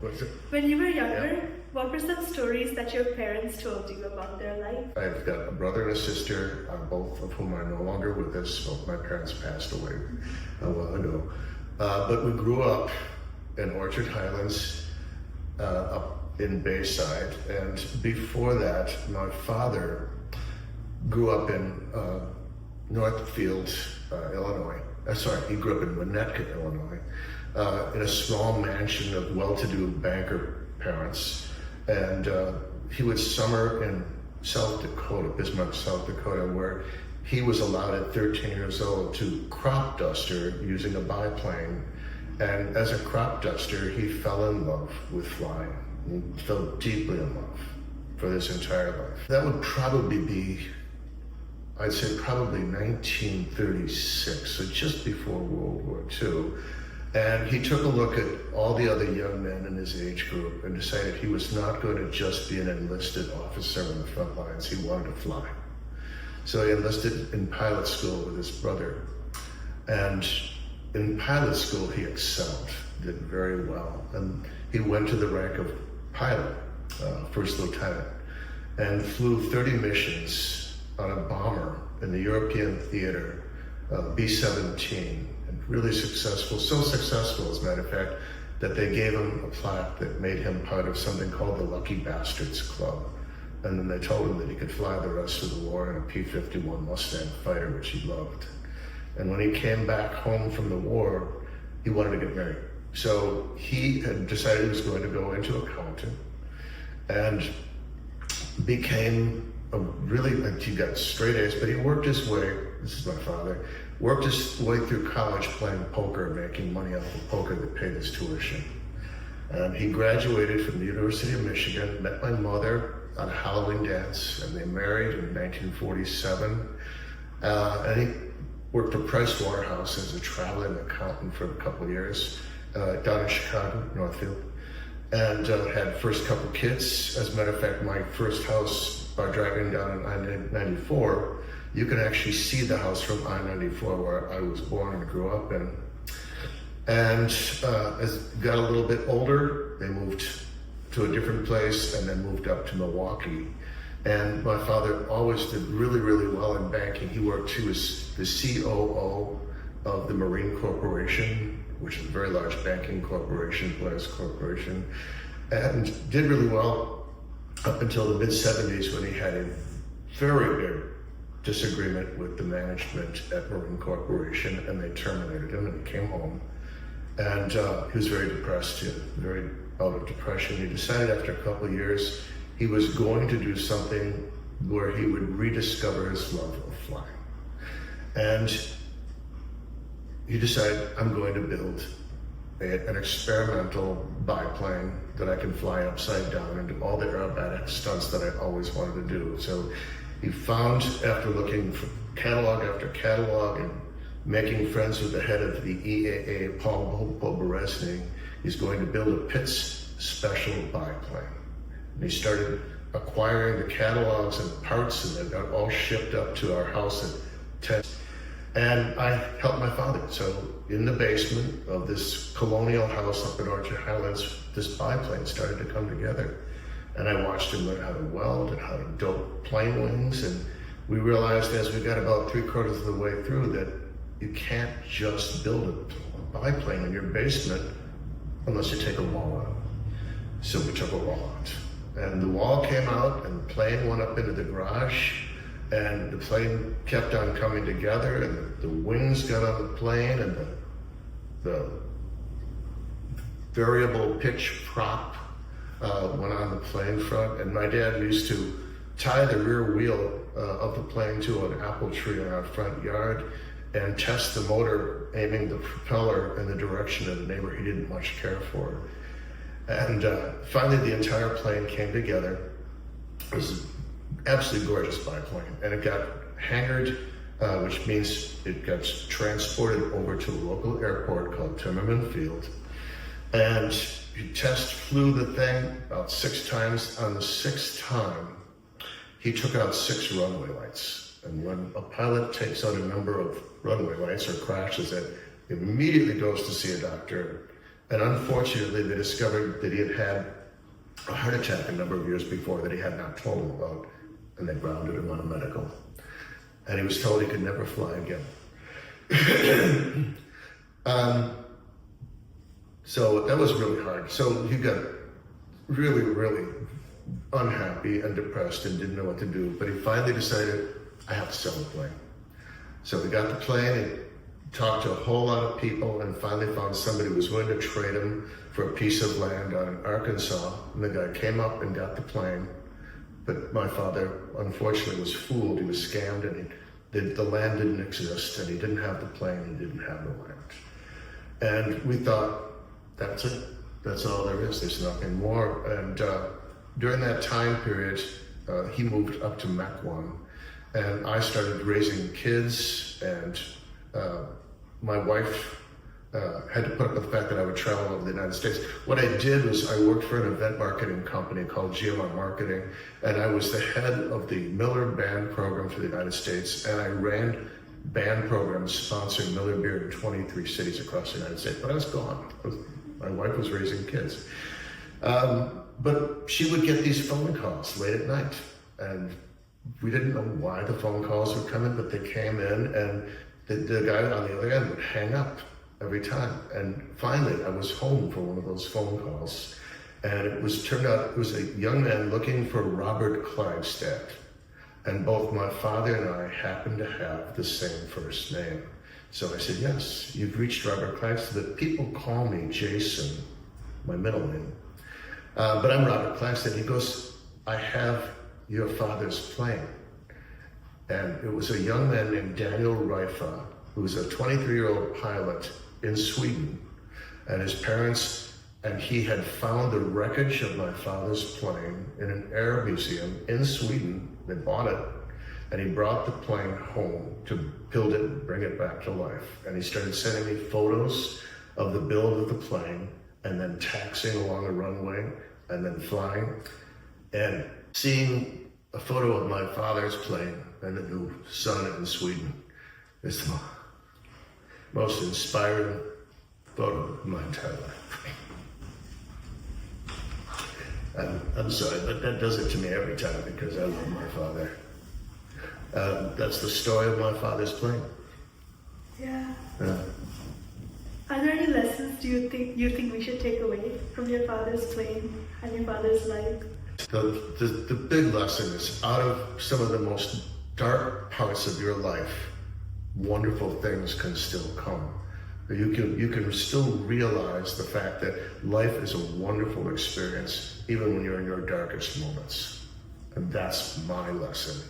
When you were younger, what were some stories that your parents told you about their life? I've got a brother and a sister, both of whom are no longer with us. Both my parents passed away a while ago. But we grew up in Orchard Highlands, up in Bayside. And before that, my father grew up in Northfield, Illinois. He grew up in Winnetka, Illinois, in a small mansion of well-to-do banker parents. And he would summer in South Dakota, Bismarck, South Dakota, where he was allowed at 13 years old to crop duster using a biplane. And as a crop duster, he fell in love with flying. He fell deeply in love for his entire life. That would probably be, I'd say probably 1936, so just before World War II. And he took a look at all the other young men in his age group and decided he was not going to just be an enlisted officer on the front lines. He wanted to fly. So he enlisted in pilot school with his brother. And in pilot school, he excelled, did very well. And he went to the rank of pilot, first lieutenant, and flew 30 missions on a bomber in the European theater, B-17. Really successful, so successful, as a matter of fact, that they gave him a plaque that made him part of something called the Lucky Bastards Club. And then they told him that he could fly the rest of the war in a P-51 Mustang fighter, which he loved. And when he came back home from the war, he wanted to get married. So he had decided he was going to go into accounting and became he got straight A's, but he worked his way, this is my father, worked his way through college playing poker, making money off of poker that paid his tuition. And he graduated from the University of Michigan, met my mother on a Halloween dance, and they married in 1947. And he worked for Price Waterhouse as a traveling accountant for a couple of years down in Chicago, Northfield. And had first couple kids. As a matter of fact, my first house, by driving down on I-94, you can actually see the house from I-94 where I was born and grew up in. And as got a little bit older, they moved to a different place and then moved up to Milwaukee. And my father always did really, really well in banking. He was the COO of the Marine Corporation, which is a very large banking corporation, Polaris Corporation, and did really well up until the mid-70s when he had a very big disagreement with the management at Marine Corporation, and they terminated him, and he came home. And he was very depressed, very out of depression. He decided after a couple of years he was going to do something where he would rediscover his love of flying. And he decided, I'm going to build an experimental biplane that I can fly upside down and do all the aerobatic stunts that I always wanted to do. So he found, after looking for catalog after catalog and making friends with the head of the EAA, Paul Beresny, he's going to build a Pitts special biplane. And he started acquiring the catalogs and parts, and they got all shipped up to our house at 10. And I helped my father. So in the basement of this colonial house up in Orchard Highlands, this biplane started to come together. And I watched him learn how to weld and how to dope plane wings. And we realized as we got about 3/4 of the way through that you can't just build a biplane in your basement unless you take a wall out. So we took a wall out. And the wall came out and the plane went up into the garage. And the plane kept on coming together, and the wings got on the plane, and the variable pitch prop went on the plane front. And my dad used to tie the rear wheel of the plane to an apple tree in our front yard and test the motor, aiming the propeller in the direction of the neighbor he didn't much care for. And finally, the entire plane came together. It was absolutely gorgeous biplane, and it got hangared, which means it got transported over to a local airport called Timmerman Field. And he flew the thing about 6 times. On the 6th time, he took out 6 runway lights. And when a pilot takes out a number of runway lights or crashes it, immediately goes to see a doctor And unfortunately, they discovered that he had had a heart attack a number of years before that he had not told them about, and they grounded him on a medical. And he was told he could never fly again. So that was really hard. So he got really, really unhappy and depressed and didn't know what to do. But he finally decided, I have to sell the plane. So he got the plane and talked to a whole lot of people and finally found somebody who was willing to trade him for a piece of land out in Arkansas. And the guy came up and got the plane. But my father, unfortunately, was fooled. He was scammed, and the land didn't exist, and he didn't have the plane, he didn't have the land. And we thought, that's it. That's all there is. There's nothing more. And during that time period, he moved up to Mequon, and I started raising kids, and my wife had to put up with the fact that I would travel over the United States. What I did was I worked for an event marketing company called GMR Marketing, and I was the head of the Miller Band program for the United States, and I ran band programs sponsoring Miller Beer in 23 cities across the United States. But I was gone. My wife was raising kids. But she would get these phone calls late at night, and we didn't know why the phone calls were coming, but they came in, and the guy on the other end would hang up every time. And finally, I was home for one of those phone calls, and turned out it was a young man looking for Robert Klagstad. And both my father and I happened to have the same first name. So I said, yes, you've reached Robert Klagstad, but people call me Jason, my middle name. But I'm Robert Klagstad. He goes, I have your father's plane. And it was a young man named Daniel Rifa, who was a 23-year-old pilot in Sweden. And his parents and he had found the wreckage of my father's plane in an air museum in Sweden. They bought it, and he brought the plane home to build it and bring it back to life. And he started sending me photos of the build of the plane, and then taxiing along the runway, and then flying. And seeing a photo of my father's plane and the new sun in Sweden is the most inspiring photo of my entire life. I'm sorry, but that does it to me every time because I love my father. That's the story of my father's plane. Yeah. Are there any lessons you think we should take away from your father's plane and your father's life? The big lesson is, out of some of the most dark parts of your life, wonderful things can still come. You can still realize the fact that life is a wonderful experience, even when you're in your darkest moments. And that's my lesson.